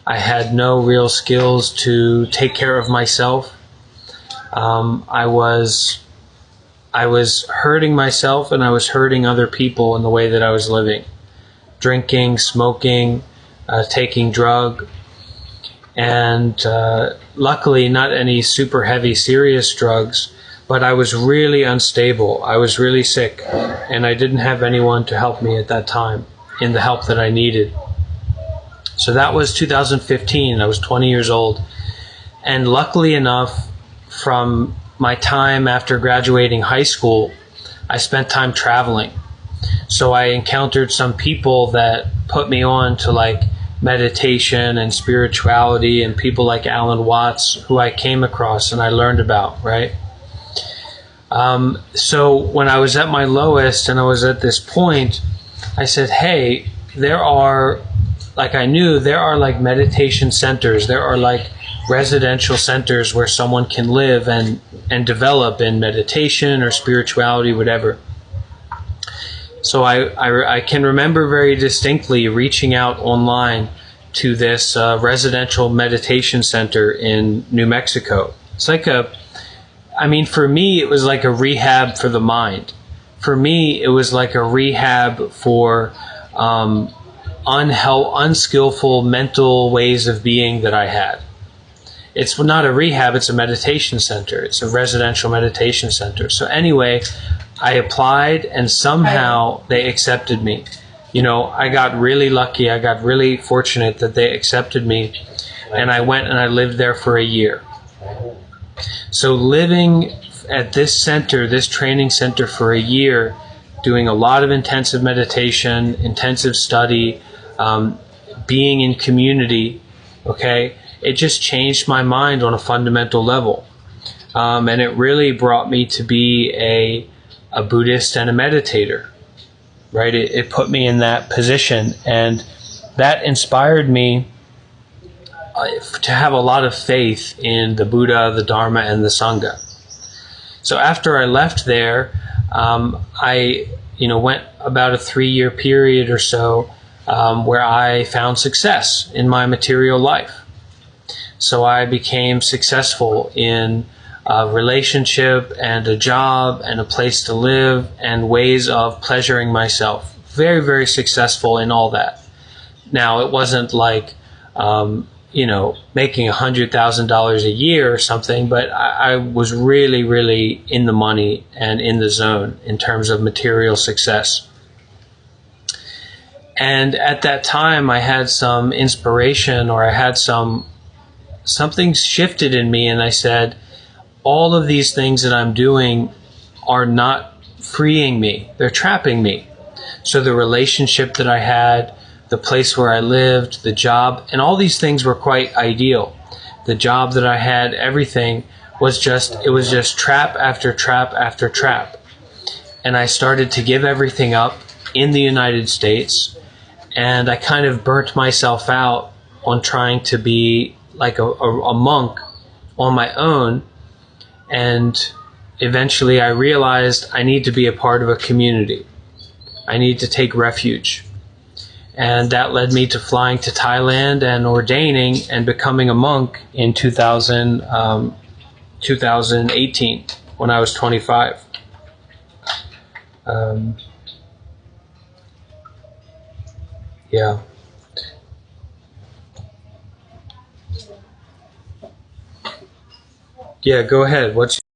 I had no real skills to take care of myself. I was hurting myself, and I was hurting other people in the way that I was living. Drinking, smoking, taking drug, and luckily not any super heavy, serious drugs, but I was really unstable. I was really sick, and I didn't have anyone to help me at that time in the help that I needed. So that was 2015. I was 20 years old. And luckily enough, from my time after graduating high school, I spent time traveling. So I encountered some people that put me on to like meditation and spirituality, and people like Alan Watts, who I came across and I learned about, right? So when I was at my lowest and I was at this point, I said, hey, I knew there are like meditation centers, there are like residential centers where someone can live and develop in meditation or spirituality, whatever. So I can remember very distinctly reaching out online to this residential meditation center in New Mexico. It's like for me, it was like a rehab for the mind. For me, it was like a rehab for unskillful mental ways of being that I had. It's not a rehab, it's a meditation center. It's a residential meditation center. So anyway, I applied and somehow they accepted me. I got really lucky. I got really fortunate that they accepted me, and I went and I lived there for a year. So living at this center, this training center for a year, doing a lot of intensive meditation, intensive study, being in community, okay, it just changed my mind on a fundamental level. And it really brought me to be a Buddhist and a meditator, right? It put me in that position, and that inspired me to have a lot of faith in the Buddha, the Dharma, and the Sangha. So after I left there, I went about a 3-year period or so where I found success in my material life. So I became successful in a relationship and a job and a place to live and ways of pleasuring myself. Very, very successful in all that. Now, it wasn't like, making $100,000 a year or something, but I was really, really in the money and in the zone in terms of material success. And at that time, I had some inspiration, or I had something shifted in me, and I said, all of these things that I'm doing are not freeing me. They're trapping me. So the relationship that I had, the place where I lived, the job, and all these things were quite ideal. The job that I had, everything was just trap after trap after trap. And I started to give everything up in the United States, and I kind of burnt myself out on trying to be like a monk on my own. And eventually I realized I need to be a part of a community. I need to take refuge. And that led me to flying to Thailand and ordaining and becoming a monk in 2018 when I was 25. Yeah. Yeah, go ahead.